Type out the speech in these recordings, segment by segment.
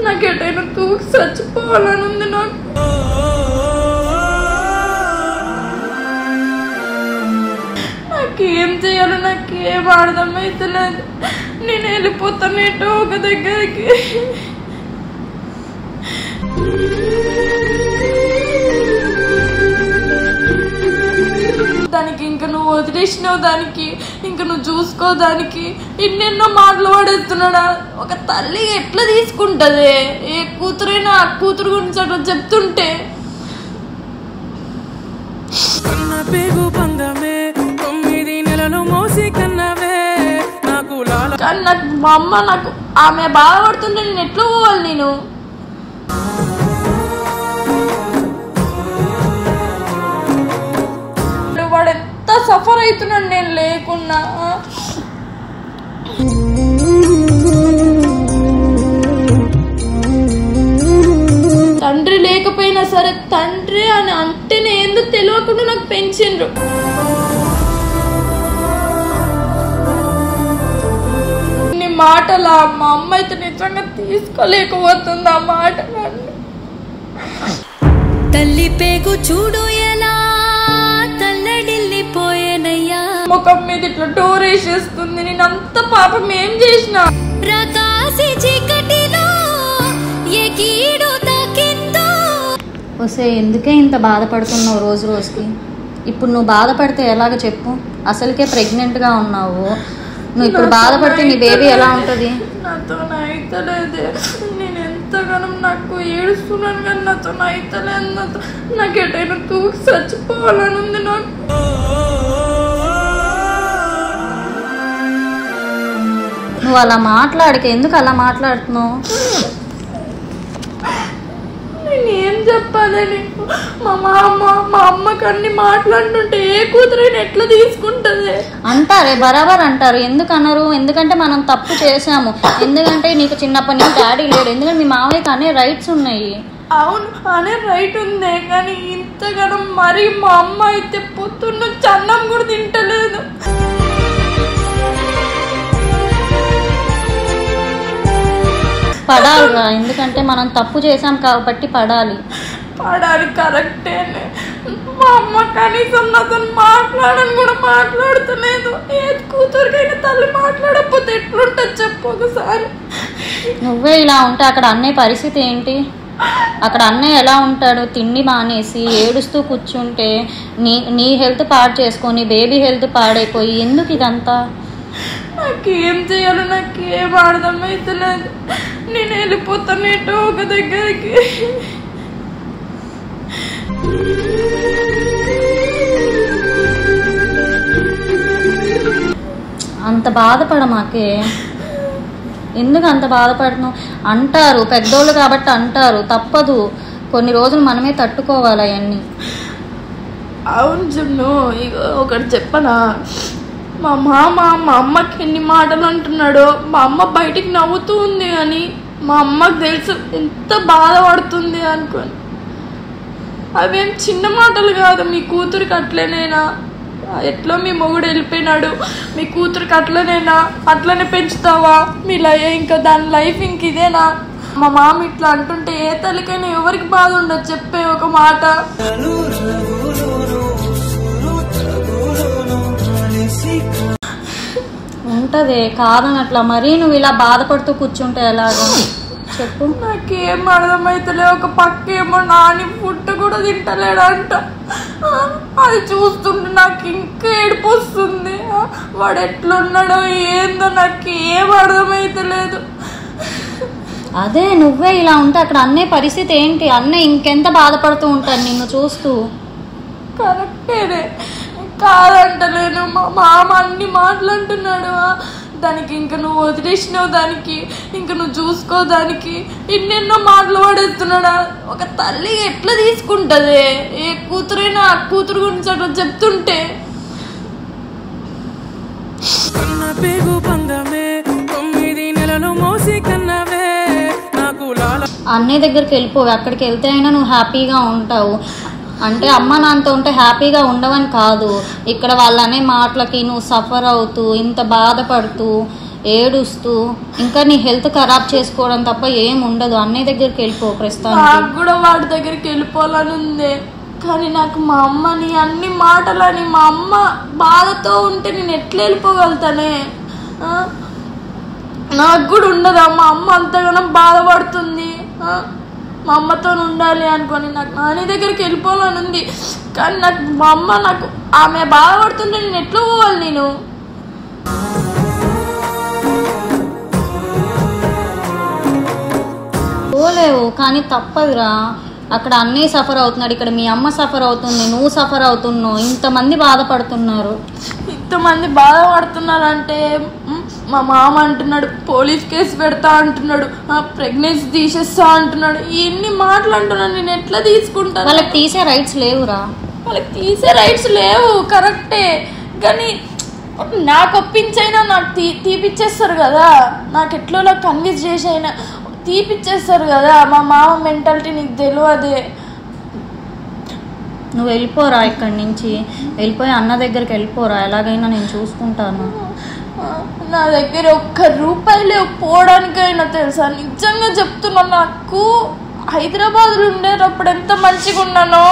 నాకు ఎటైనా తూకి చచ్చిపోవాలని ఉంది. నాకేం చేయాలో నాకేం అర్థమైతలేదు. నేను వెళ్ళిపోతాను ఎటో ఒక దగ్గరికి. దానికి ఇంక నువ్వు వదిలేసినావు, దానికి ఇంక నువ్వు చూసుకో, దానికి ఎన్నెన్నో మాటలు పడేస్తున్నాడా. ఒక తల్లి ఎట్లా తీసుకుంటది? ఏ కూతురైనా ఆ కూతురు గురించి అట్లా చెప్తుంటే. కానీ నాకు మా అమ్మ నాకు ఆమె బాధపడుతుంటే నేను ఎట్లా పోవాలి? నేను వాడు ఎంత సఫర్ అవుతున్నాడు నేను లేకున్నా. తండ్రి లేకపోయినా సరే తండ్రి అని అంటేనే ఎందుకు తెలియకుండా నాకు పెంచిండ్రు. నీ మాటలా మా అమ్మ అయితే నిజంగా తీసుకోలేకపోతుంది ఆ మాట. తల్లి పేగు చూడు ఎలా తల్లడిల్లిపోయేనయ్యా. ముఖం మీద ఇట్లా డోర్ వేసేస్తుంది. నేను అంత పాపం ఏం చేసినా? ప్రకాశి చీకటిలో ఎకీడు తాకిందో. వసే ఎందుకే ఇంత బాధపడుతున్నావు రోజు రోజుకి? ఇప్పుడు నువ్వు బాధపడితే ఎలాగ చెప్పు? అసలుకే ప్రెగ్నెంట్గా ఉన్నావు. నువ్వు ఇప్పుడు బాధపడితే నీ బేబీ ఎలా ఉంటుంది? నాతో అయితలేదు. నేను ఎంతగానో నాకు ఏడుస్తున్నాను కానీ నాతో అయితలేదు. నాకు ఎటైనా తూకి చచ్చిపోవాలని ఉంది. నాకు నువ్వు అలా మాట్లాడక. ఎందుకు అలా మాట్లాడుతున్నావు? నేను ఏం చెప్పాలి నీకు? మా అమ్మకి అన్ని మాట్లాడుతుంటే ఏ కూతురైనా ఎట్లా తీసుకుంటది? అంటారే, బరాబర్ అంటారు. ఎందుకు అన్నారు? ఎందుకంటే మనం తప్పు చేసాము. ఎందుకంటే నీకు చిన్నప్పటి నుంచి డాడీ లేడు. ఎందుకంటే మీ మావయ్యకి అనే రైట్స్ ఉన్నాయి. అవును అనే రైట్ ఉందే, కానీ ఇంతగానో మరి మా అమ్మ అయితే పొద్దున్న అన్నం కూడా తింటలేదు. పడాలిరా, ఎందుకంటే మనం తప్పు చేసాం కాబట్టి పడాలి. కరెక్టే. మా అమ్మ కనీసం నాతో మాట్లాడని కూడా మాట్లాడుతలేదు. ఏ కూతురికైనా తల్లి మాట్లాడకపోతే ఎట్లుంటుంది చెప్పు ఒకసారి. నువ్వే ఇలా ఉంటే అక్కడ అన్నయ్య పరిస్థితి ఏంటి? అక్కడ అన్నయ్య ఎలా ఉంటాడు? తిండి మానేసి ఏడుస్తూ కూర్చుంటే నీ హెల్త్ పాడు చేసుకొని బేబీ హెల్త్ పాడైపోయి ఎందుకు ఇదంతా? నాకేం చేయాలో నాకేం అర్థమైతలేదు. నేను వెళ్ళిపోతాను ఎటో ఒక దగ్గరికి. అంత బాధపడమాకే. ఎందుకు అంత బాధపడుతున్నావు? అంటారు పెద్దోళ్ళు కాబట్టి అంటారు, తప్పదు. కొన్ని రోజులు మనమే తట్టుకోవాలి అవన్నీ. అవును జున్ను, ఇక ఒకటి చెప్పనా? మా మామ మా అమ్మకి ఎన్ని మాటలు అంటున్నాడో. మా అమ్మ బయటికి నవ్వుతూ ఉంది కానీ మా అమ్మకి తెలుసు ఎంత బాధపడుతుంది అనుకోని. అవేం చిన్న మాటలు కాదు. మీ కూతురికి అట్లనేనా? ఎట్లో మీ మొగుడు వెళ్ళిపోయినాడు, మీ కూతురికి అట్లనేనా? అట్లనే పెంచుతావా? మీ ఇంకా దాని లైఫ్ ఇంక ఇదేనా? మా మామ ఇట్లా అంటుంటే ఏ తల్లికైనా ఎవరికి బాధ ఉండదు చెప్పే ఒక మాట. ఉంటదే కాదని అట్లా. మరీ నువ్వు ఇలా బాధపడుతూ కూర్చుంటే ఎలాగా చెప్పు? నాకేం అర్థమైతలే. ఒక పక్క ఏమో నాని ఫుడ్ కూడా తింటలేడంట. అది చూస్తుంటే నాకు ఇంకా ఏడుపు వస్తుంది. వాడు ఎట్లున్నాడో ఏందో నాకు ఏం అర్థమైతలేదు. అదే నువ్వే ఇలా ఉంటే అక్కడ అన్నయ్య పరిస్థితి ఏంటి? అన్నయ్య ఇంకెంత బాధపడుతూ ఉంటాడు నిన్ను చూస్తూ. కరెక్టేనే, కాదంటలేను. మా మామ అన్ని మాటలంటున్నాడు. దానికి ఇంక నువ్వు వదిలేసినావు, దానికి ఇంక నువ్వు చూసుకో, దానికి ఎన్నెన్నో మాటలు పడేస్తున్నాడా. ఒక తల్లి ఎట్లా తీసుకుంటది? ఏ కూతురైనా ఆ కూతురు గురించి అట్లా చెప్తుంటే. అన్నయ్య దగ్గరికి వెళ్ళిపోవు. అక్కడికి వెళ్తే అయినా నువ్వు హ్యాపీగా ఉంటావు. అంటే అమ్మ నాన్నతో ఉంటే హ్యాపీగా ఉండవని కాదు, ఇక్కడ వాళ్ళనే మాటలకి నువ్వు సఫర్ అవుతూ ఇంత బాధపడుతూ ఏడుస్తూ ఇంకా నీ హెల్త్ ఖరాబ్ చేసుకోవడం తప్ప ఏం ఉండదు. అన్నయ్య దగ్గరికి వెళ్ళిపో ప్రస్తుతానికి. నాకు కూడా వాడి దగ్గరికి వెళ్ళిపోవాలని ఉంది, కానీ నాకు మా అమ్మని అన్ని మాటలని మా అమ్మ బాధతో ఉంటే నేను ఎట్లా వెళ్ళిపోగలుగుతానే? నాకు కూడా ఉండదా? మా అమ్మ అంతగానో బాధపడుతుంది, మా అమ్మతో ఉండాలి అనుకొని నాకు నాని దగ్గరికి వెళ్ళిపోవాలని ఉంది. కానీ నాకు మా అమ్మ నాకు ఆమె బాధపడుతుంటే నేను ఎట్లా పోవాలి? నేను పోలేవు, కానీ తప్పదురా. అక్కడ అన్నయ్య సఫర్ అవుతున్నాడు, ఇక్కడ మీ అమ్మ సఫర్ అవుతుంది, నువ్వు సఫర్ అవుతున్నావు, ఇంతమంది బాధపడుతున్నారు. ఇంతమంది బాధపడుతున్నారంటే మా మామ అంటున్నాడు పోలీస్ కేసు పెడతా అంటున్నాడు, ప్రెగ్నెన్సీ తీసేస్తా అంటున్నాడు. ఇన్ని మాటలు అంటున్నాడు, నేను ఎట్లా తీసుకుంటాను? వాళ్ళకి తీసే రైట్స్ లేవురా. వాళ్ళకి తీసే రైట్స్ లేవు, కరెక్టే. కానీ నాకు ఒప్పించైనా నాకు తీపిచ్చేస్తారు కదా, నాకు ఎట్లో నాకు కన్విన్స్ చేసి అయినా తీపిచ్చేస్తారు కదా. మా మామ మెంటాలిటీ నీకు తెలియదే. నువ్వు వెళ్ళిపోరా ఇక్కడి నుంచి, వెళ్ళిపోయి అన్న దగ్గరికి వెళ్ళిపోరా, ఎలాగైనా నేను చూసుకుంటాను. నా దగ్గర ₹1 పోవడానికైనా తెలుసా, నిజంగా చెప్తున్నా. నాకు హైదరాబాద్లో ఉండేటప్పుడు ఎంత మంచిగా ఉన్నానో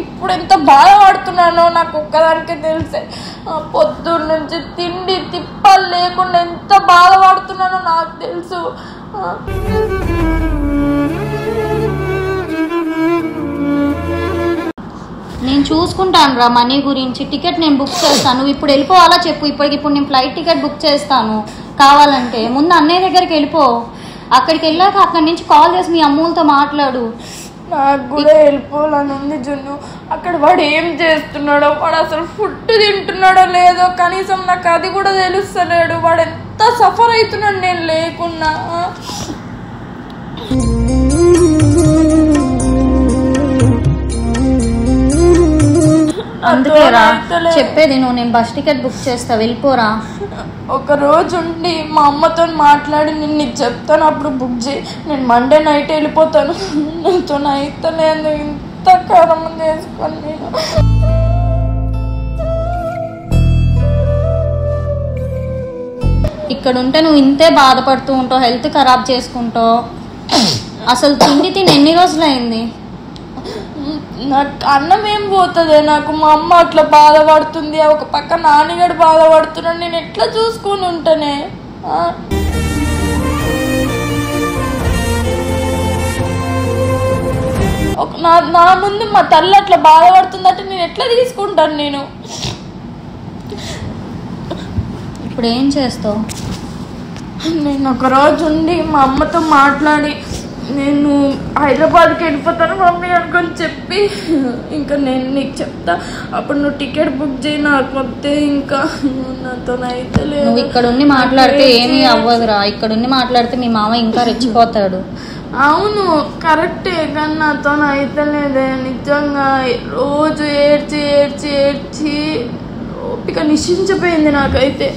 ఇప్పుడు ఎంత బాధపడుతున్నానో నాకు ఒక్కదానికే తెలిసే. పొద్దున్న నుంచి తిండి తిప్పాలు లేకుండా ఎంత బాధపడుతున్నానో నాకు తెలుసు. నేను చూసుకుంటాను రా మనీ గురించి. టికెట్ నేను బుక్ చేస్తాను. నువ్వు ఇప్పుడు వెళ్ళిపోవాలా చెప్పు. ఇప్పుడు నేను ఫ్లైట్ టికెట్ బుక్ చేస్తాను. కావాలంటే ముందు అన్నయ్య దగ్గరికి వెళ్ళిపో. అక్కడికి వెళ్ళాక అక్కడి నుంచి కాల్ చేసి మీ అమ్మూలతో మాట్లాడు. నాకు కూడా వెళ్ళిపోవాలని ఉంది జున్ను. అక్కడ వాడు ఏం చేస్తున్నాడో, వాడు అసలు ఫుడ్ తింటున్నాడో లేదో కనీసం నాకు అది కూడా తెలుస్తలేడు. వాడు ఎంత సఫర్ అవుతున్నాడు నేను లేకున్నా. అందుకేరా చెప్పేది నువ్వు. నేను బస్ టికెట్ బుక్ చేస్తా, వెళ్ళిపోరా. ఒక రోజు ఉండి మా అమ్మతో మాట్లాడి నేను నీకు చెప్తాను, అప్పుడు బుక్ చేయి. నేను మండే నైట్ వెళ్ళిపోతాను. నాతో అయితే నేను ఇంత కారం చేసుకొని నేను ఇక్కడ ఉంటే నువ్వు ఇంతే బాధపడుతూ ఉంటావు, హెల్త్ ఖరాబ్ చేసుకుంటావు. అసలు తిండి ఎన్ని రోజులైంది? నాకు అన్నం ఏం పోతుంది? నాకు మా అమ్మ అట్లా బాధపడుతుంది, ఒక పక్క నాన్నగాడు బాధపడుతున్నాడు, నేను ఎట్లా చూసుకొని ఉంటానే? నా ముందు మా తల్లి అట్లా బాధపడుతుందంటే నేను ఎట్లా తీసుకుంటాను? నేను ఇప్పుడు ఏం చేస్తావు? నేను ఒక రోజు ఉండి మా అమ్మతో మాట్లాడి నేను హైదరాబాద్కి వెళ్ళిపోతాను మమ్మీ అనుకొని చెప్పి ఇంకా నేను నీకు చెప్తా. అప్పుడు నువ్వు టికెట్ బుక్ చేయి. నాకు వస్తే ఇంకా నాతో అయితే లేదు. నువ్వు ఇక్కడ ఉండి మాట్లాడితే ఏమీ అవ్వదురా. ఇక్కడ ఉండి మాట్లాడితే మీ మామ ఇంకా రెచ్చిపోతాడు. అవును కరెక్టే, కానీ నాతో అయితే లేదే. నిజంగా రోజు ఏడ్చి ఏడ్చి ఏడ్చి ఓపిక నిశ్చించిపోయింది నాకైతే.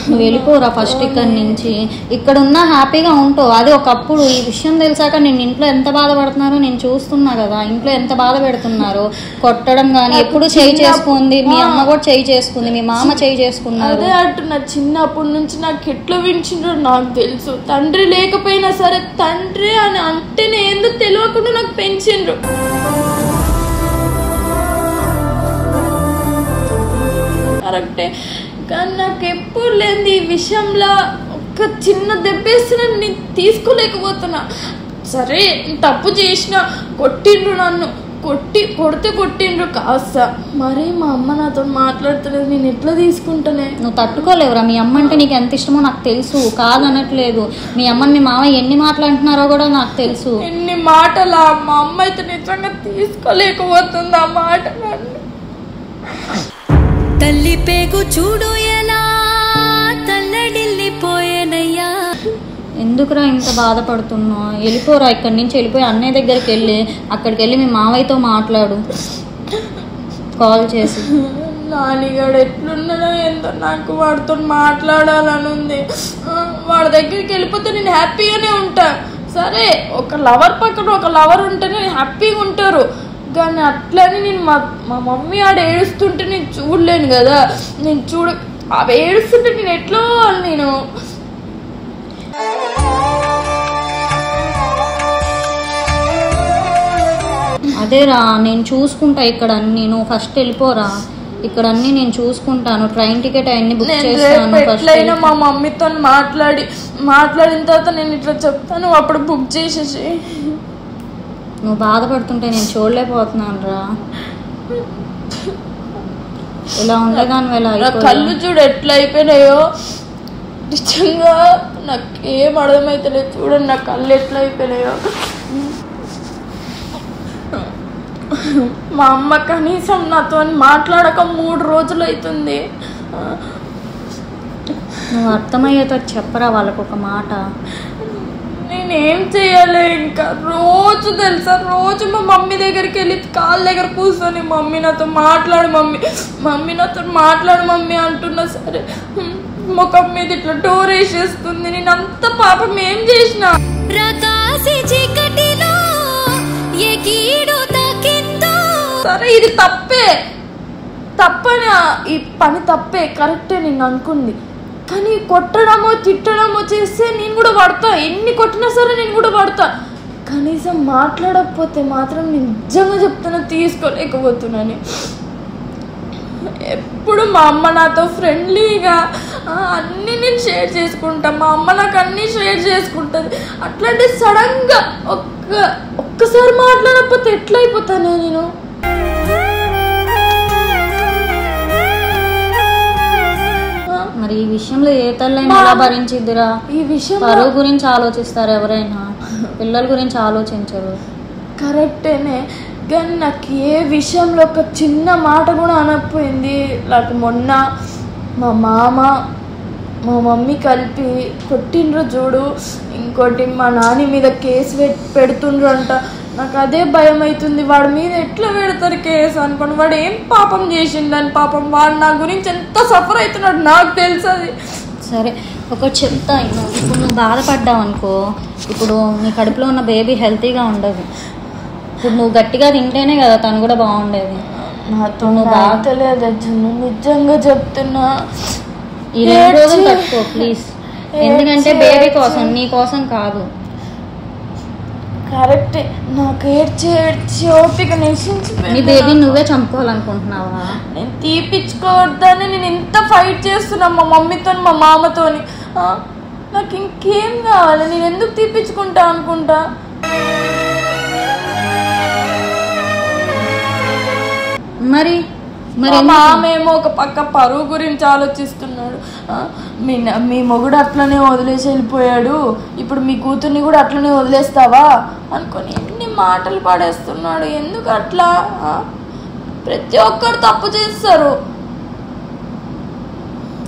నువ్వు వెళ్ళిపోరా ఫస్ట్ ఇక్కడి నుంచి. ఇక్కడ ఉన్నా హ్యాపీగా ఉంటావు. అది ఒకప్పుడు. ఈ విషయం తెలిసాక నేను ఇంట్లో ఎంత బాధపడుతున్నారో నేను చూస్తున్నా కదా. ఇంట్లో ఎంత బాధ పెడుతున్నారో, కొట్టడం కానీ. ఎప్పుడు చేయి చేసుకుంది మీ అమ్మ కూడా చేయి చేసుకుంది, మీ మామ చేయి చేసుకున్నారు. అదే అంటున్నా, చిన్నప్పటి నుంచి నాకు ఎట్లా పెంచిండ్రో నాకు తెలుసు. తండ్రి లేకపోయినా సరే తండ్రి అని అంటేనే ఎందుకు తెలియకుండా నాకు పెంచిండ్రు. కరెక్టే, కానీ నాకు ఎప్పుడు లేని ఈ విషయంలో ఒక చిన్న దెబ్బేస్తున్నా నేను తీసుకోలేకపోతున్నా. సరే తప్పు చేసిన, కొట్టిండ్రు, నన్ను కొడితే కొట్టిండ్రు కాస్త. మరి మా అమ్మ నాతో మాట్లాడుతున్నది నేను ఎట్లా తీసుకుంటానే? నువ్వు తట్టుకోలేవురా. మీ అమ్మ అంటే నీకు ఎంత ఇష్టమో నాకు తెలుసు, కాదనట్లేదు. మీ అమ్మని మీ మామ ఎన్ని మాట్లాడుతున్నారో కూడా నాకు తెలుసు. ఎన్ని మాటలా? మా అమ్మ అయితే నిజంగా తీసుకోలేకపోతుంది ఆ మాట. తల్లి పేగు చూడు ఎలా తల్లడిల్లిపోయేనయ్యా. ఎందుకురా ఇంత బాధపడుతున్నావు? వెళ్ళిపోరా ఇక్కడి నుంచి. వెళ్ళిపోయి అన్నయ్య దగ్గరికి వెళ్ళి అక్కడికి వెళ్ళి మీ మావయ్యతో మాట్లాడు కాల్ చేసి. నానిగాడు ఎట్లున్నాడో ఏందో, నాకు వాడితో మాట్లాడాలని ఉంది. వాడి దగ్గరికి వెళ్ళిపోతే నేను హ్యాపీగానే ఉంటా. సరే ఒక లవర్ పక్కన ఒక లవర్ ఉంటేనే హ్యాపీగా ఉంటారు. కానీ అట్లని నేను మా మమ్మీ ఆడ ఏడుస్తుంటే నేను చూడలేను కదా. నేను అవి ఏడుస్తుంటే నేను ఎట్లా నేను అదేరా నేను చూసుకుంటా ఇక్కడ అన్ని. నువ్వు ఫస్ట్ వెళ్ళిపోరా, ఇక్కడ అన్ని నేను చూసుకుంటాను. ట్రైన్ టికెట్ అవన్నీ బుక్ చేస్తాను. ఎట్లయినా మా మమ్మీతో మాట్లాడిన తర్వాత నేను ఇట్లా చెప్తాను, అప్పుడు బుక్ చేసేసి. నువ్వు బాధపడుతుంటే నేను చూడలేకపోతున్నాను రా. ఇలా ఉండగాను ఇలా కళ్ళు చూడు ఎట్లా అయిపోయినాయో. నిజంగా నాకు ఏం అర్థమైతలేదు. చూడండి నా కళ్ళు ఎట్లా అయిపోయినాయో. మా అమ్మ కనీసం నాతో మాట్లాడక 3 రోజులు అవుతుంది. నువ్వు అర్థమయ్యేతో చెప్పరా వాళ్ళకు ఒక మాట. నేనేం చేయాలి ఇంకా? రోజు తెలుసా, రోజు మా మమ్మీ దగ్గరికి వెళ్ళి కాళ్ళ దగ్గర కూర్చొని మమ్మీ నాతో మాట్లాడు మమ్మీ అంటున్నా సరే ముఖం మీద ఇట్లా డోర్ వేసేస్తుంది. నేను అంత పాపం ఏం చేసిన? సరే ఇది తప్పని ఈ పని తప్పే, కరెక్టే నేను అనుకుంది. కానీ కొట్టడమో తిట్టడమో చేస్తే నేను కూడా పడతా. ఎన్ని కొట్టినా సరే నేను కూడా పడతా. కనీసం మాట్లాడకపోతే మాత్రం నిజంగా చెప్తున్నా తీసుకోలేకపోతున్నాను. ఎప్పుడు మా అమ్మ నాతో ఫ్రెండ్లీగా అన్నీ నేను షేర్ చేసుకుంటా. మా అమ్మ నాకు అన్నీ షేర్ చేసుకుంటుంది. అట్లాంటి సడన్గా ఒక్కసారి మాట్లాడకపోతే ఎట్లా అయిపోతానే నేను? మరి ఈ విషయంలో ఏ తల్లైనా ఎలా భరించిద్దిరా? ఈ విషయం పరువు గురించి ఆలోచిస్తారు ఎవరైనా, పిల్లల గురించి ఆలోచించరు. కరెక్టేనే, కానీ నాకు ఏ విషయంలో ఒక చిన్న మాట కూడా అనకపోయింది. నాకు మొన్న మా మామ మా మమ్మీ కలిపి కొట్టిండ్రు చూడు, ఇంకోటి మా నాని మీద కేసు పెడుతుండ్రు అంట. నాకు అదే భయం అవుతుంది. వాడి మీద ఎట్లా పెడతారు కేసు అనుకోండి. వాడు ఏం పాపం చేసిండని పాపం వాడు నా గురించి ఎంత సఫర్ అవుతున్నాడు నాకు తెలుసు. అది సరే ఒకటి చెప్తా. ఇప్పుడు నువ్వు బాధపడ్డావు అనుకో, ఇప్పుడు నీ కడుపులో ఉన్న బేబీ హెల్తీగా ఉండదు. ఇప్పుడు నువ్వు గట్టిగా తింటేనే కదా తను కూడా బాగుండేది. నాతో బాగలేదు నిజంగా చెప్తున్నా. ఈ 2 రోజులు తట్టుకో ప్లీజ్. ఎందుకంటే బేబీ కోసం, నీ కోసం కాదు. కరెక్టే, నాకు ఏడ్చి ఓపిక నశించిపోయింది. నీ బేబీ నువ్వే చంపుకోవాలనుకుంటున్నావా? నేను తీపిచ్చుకోవద్దని నేను ఎంత ఫైట్ చేస్తున్నా మా మమ్మీతో మా మామతోని. నాకు ఇంకేం కావాలి? నేను ఎందుకు తీపిచ్చుకుంటా అనుకుంటా? మరి మామేమో ఒక పక్క పరువు గురించి ఆలోచిస్తున్నాడు. మీ మొగుడు అట్లనే వదిలేసి వెళ్ళిపోయాడు, ఇప్పుడు మీ కూతుర్ని కూడా అట్లనే వదిలేస్తావా అనుకొని ఎన్ని మాటలు పడేస్తున్నాడు. ఎందుకు అట్లా? ప్రతి ఒక్కరు తప్పు చేస్తారు.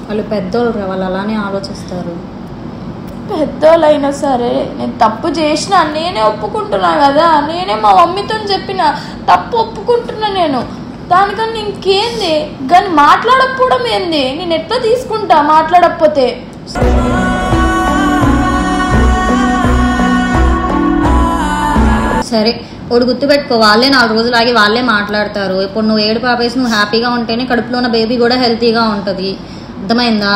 వాళ్ళు పెద్దోళ్ళు, వాళ్ళు అలానే ఆలోచిస్తారు. పెద్దోళ్ళైనా సరే నేను తప్పు చేసినా నేనే ఒప్పుకుంటున్నా కదా. నేనే మా మమ్మీతో చెప్పిన తప్పు ఒప్పుకుంటున్నా నేను. దానికన్నా ఇంకేంది? కానీ మాట్లాడకపోవడం ఏంది? నేను ఎట్లా తీసుకుంటా మాట్లాడకపోతే? సరే ఒకటి గుర్తుపెట్టుకో, వాళ్ళే 4 రోజులు ఆగి వాళ్ళే మాట్లాడతారు. ఇప్పుడు నువ్వు ఏడు పాపేసి నువ్వు హ్యాపీగా ఉంటేనే కడుపులో ఉన్న బేబీ కూడా హెల్తీగా ఉంటుంది. అర్థమైందా?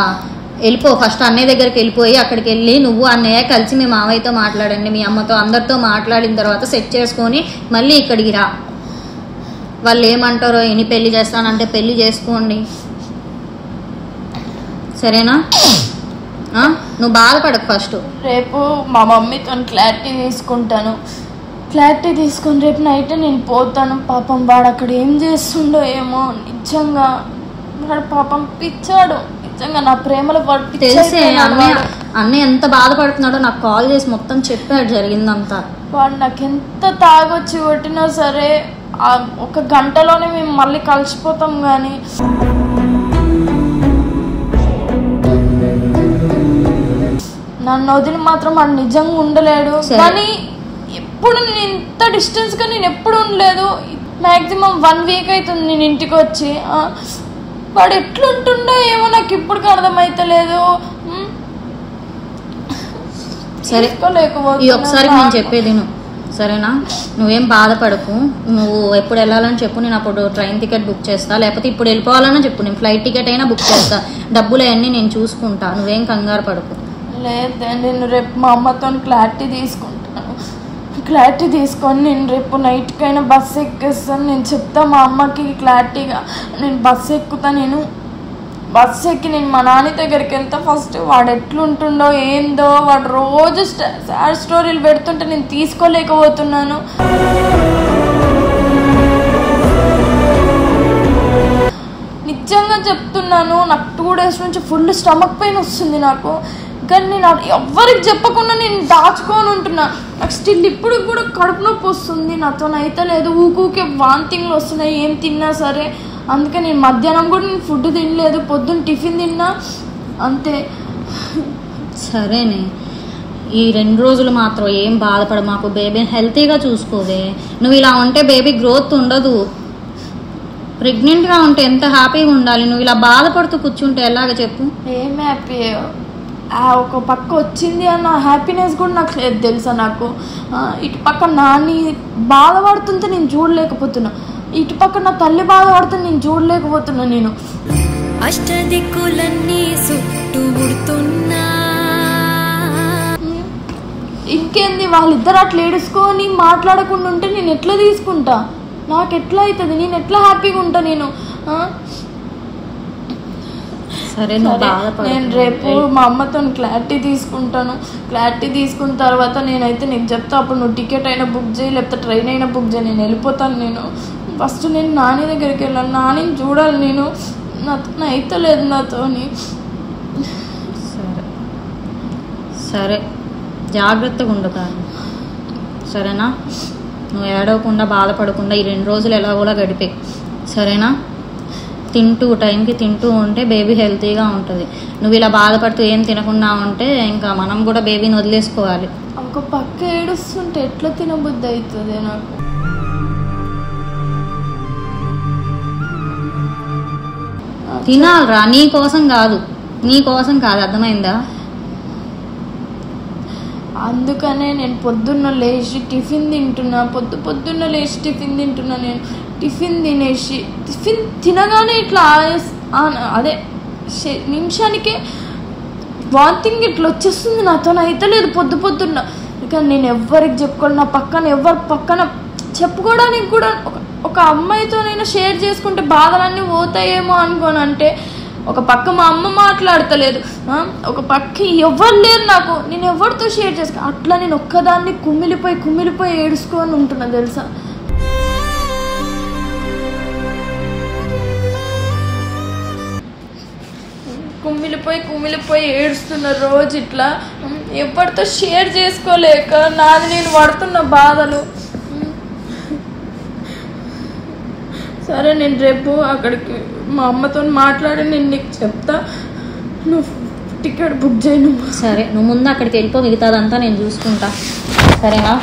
వెళ్ళిపో, ఫస్ట్ అన్నయ్య దగ్గరికి వెళ్ళిపోయి అక్కడికి వెళ్ళి నువ్వు అన్నయ్య కలిసి మీ మావయ్యతో మాట్లాడండి, మీ అమ్మతో అందరితో మాట్లాడిన తర్వాత సెట్ చేసుకొని మళ్ళీ ఇక్కడికి రా. వాళ్ళు ఏమంటారో, ఎన్ని పెళ్లి చేస్తానంటే పెళ్లి చేసుకోండి, సరేనా? నువ్వు బాధపడకు. ఫస్ట్ రేపు మా మమ్మీతో క్లారిటీ తీసుకుంటాను. క్లారిటీ తీసుకొని రేపు నైట్ నేను పోతాను. పాపం వాడు అక్కడ ఏం చేస్తుండో ఏమో. నిజంగా వాడు పాపం పిచ్చాడు. నిజంగా నా ప్రేమలో వాడు తెలిసే. అన్నయ్య ఎంత బాధపడుతున్నాడో నాకు కాల్ చేసి మొత్తం చెప్పాడు జరిగిందంతా. వాడు నాకు ఎంత తాగొచ్చి కొట్టినా సరే 1 గంటలోనే మేము మళ్ళీ కలిసిపోతాం. కానీ నన్ను వదిలి మాత్రం వాడు నిజంగా ఉండలేడు. కానీ ఎప్పుడు నేను ఇంత డిస్టెన్స్గా నేను ఎప్పుడు ఉండలేదు. మ్యాక్సిమం 1 వీక్ అవుతుంది నేను ఇంటికి వచ్చి. వాడు ఎట్లుంటుండో ఏమో నాకు ఇప్పటికి అర్థమైతలేదు. సరే ఒకసారి నేను చెప్పేది సరేనా? నువ్వేం బాధపడకు. నువ్వు ఎప్పుడు వెళ్ళాలని చెప్పు, నేను అప్పుడు ట్రైన్ టికెట్ బుక్ చేస్తా. లేకపోతే ఇప్పుడు వెళ్ళిపోవాలని చెప్పు, నేను ఫ్లైట్ టికెట్ అయినా బుక్ చేస్తా. డబ్బులు అవన్నీ నేను చూసుకుంటా, నువ్వేం కంగారు పడకు. లేదా నేను రేపు మా అమ్మతో క్లారిటీ తీసుకుంటాను. క్లారిటీ తీసుకొని నేను రేపు నైట్కైనా బస్సు ఎక్కేస్తాను. నేను చెప్తా మా అమ్మకి క్లారిటీగా, నేను బస్సు ఎక్కుతా. నేను బస్సు ఎక్కి నేను మా నాన్న దగ్గరికి వెళ్తా. ఫస్ట్ వాడు ఎట్లుంటుండో ఏందో, వాడు రోజు సాడ్ స్టోరీలు పెడుతుంటే నేను తీసుకోలేకపోతున్నాను. నిజంగా చెప్తున్నాను, నాకు 2 days నుంచి ఫుల్ స్టమక్ పెయిన్ వస్తుంది నాకు. కానీ నేను ఎవ్వరికి చెప్పకుండా నేను దాచుకొని ఉంటున్నా. నాకు స్టిల్ ఇప్పుడు కూడా కడుపు నొప్పి వస్తుంది, నాతో అయితే లేదు. ఊకే వాంతింగ్లు వస్తున్నాయి ఏం తిన్నా సరే. అందుకే నేను మధ్యాహ్నం కూడా నేను ఫుడ్ తినలేదు, పొద్దున్న టిఫిన్ తిన్నా అంతే. సరేనే, ఈ 2 రోజులు మాత్రం ఏం బాధపడ మాకు. బేబీని హెల్తీగా చూసుకోవే. నువ్వు ఇలా ఉంటే బేబీ గ్రోత్ ఉండదు. ప్రెగ్నెంట్గా ఉంటే ఎంత హ్యాపీగా ఉండాలి, నువ్వు ఇలా బాధపడుతూ కూర్చుంటే ఎలాగ చెప్పు? ఏం హ్యాపీ, ఒక పక్క వచ్చింది అన్న హ్యాపీనెస్ కూడా నాకు లేదు తెలుసా. నాకు ఇటు పక్క నాని బాధపడుతుంటే నేను చూడలేకపోతున్నా, ఇటు పక్క నా తల్లి బాధపడుతుంటే నేను చూడలేకపోతున్నా. నేను అష్టదిక్కులన్నీ చుట్టుముడుతున్నా. ఇంకేంది, వాళ్ళిద్దరు అట్లా ఏడుచుకొని మాట్లాడకుండా ఉంటే నేను ఎట్లా తీసుకుంటా? నాకు ఎట్లా అవుతుంది? నేను ఎట్లా హ్యాపీగా ఉంటా? నేను సరే, నేను రేపు మా అమ్మతో క్లారిటీ తీసుకుంటాను. క్లారిటీ తీసుకున్న తర్వాత నేనైతే నీకు చెప్తా. అప్పుడు నువ్వు టికెట్ అయినా బుక్ చేయి, లేకపోతే ట్రైన్ అయినా బుక్ చేయి, నేను వెళ్ళిపోతాను. నేను ఫస్ట్ నేను నాని దగ్గరికి వెళ్ళాను, నానిని చూడాలి. నేను నాతో అయితే లేదు నాతోని. సరే సరే, జాగ్రత్తగా ఉండు కానీ, సరేనా? నువ్వు ఏడవకుండా బాధపడకుండా ఈ 2 రోజులు ఎలా కూడా గడిపే, సరేనా? తింటూ టైంకి తింటూ ఉంటే బేబీ హెల్తీగా ఉంటుంది. నువ్వు ఇలా బాధపడుతూ ఏం తినకుండా ఉంటే ఇంకా మనం కూడా బేబీని వదిలేసుకోవాలి. ఒక పక్క ఏడుస్తుంటే ఎట్లా తినబుద్ధి అవుతుంది నాకు. తినాలరా, నీ కోసం కాదు, అర్థమైందా? అందుకనే నేను పొద్దున్న లేచి టిఫిన్ తింటున్నా. పొద్దున్న లేచి టిఫిన్ తింటున్నా. నేను టిఫిన్ తినగానే ఇట్లా అదే నిమిషానికే వాంతింగ్ ఇట్లా వచ్చేస్తుంది. నాతో అయితే లేదు పొద్దున్న. కానీ నేను ఎవ్వరికి చెప్పుకోవాలి, నా పక్కన చెప్పుకోవడానికి కూడా ఒక అమ్మాయితోనైనా షేర్ చేసుకుంటే బాధలన్నీ పోతాయేమో అనుకోని. అంటే ఒక పక్క మా అమ్మ మాట్లాడతలేదు, ఒక పక్క ఎవరు లేరు నాకు, నేను ఎవరితో షేర్ చేసుకో. అట్లా నేను ఒక్కదాన్ని కుమిలిపోయి ఏడుచుకొని ఉంటున్నా తెలుసా. కుమిలిపోయి ఏడుస్తున్న రోజు ఇట్లా ఎవరితో షేర్ చేసుకోలేక నాది నేను పడుతున్న బాధలు. సరే, నేను రేపు అక్కడికి మా అమ్మతో మాట్లాడి నేను నీకు చెప్తా. నువ్వు టికెట్ బుక్ చేయను. సరే, నువ్వు ముందు అక్కడికి వెళ్ళిపో, మిగతాదంతా నేను చూసుకుంటా, సరేనా?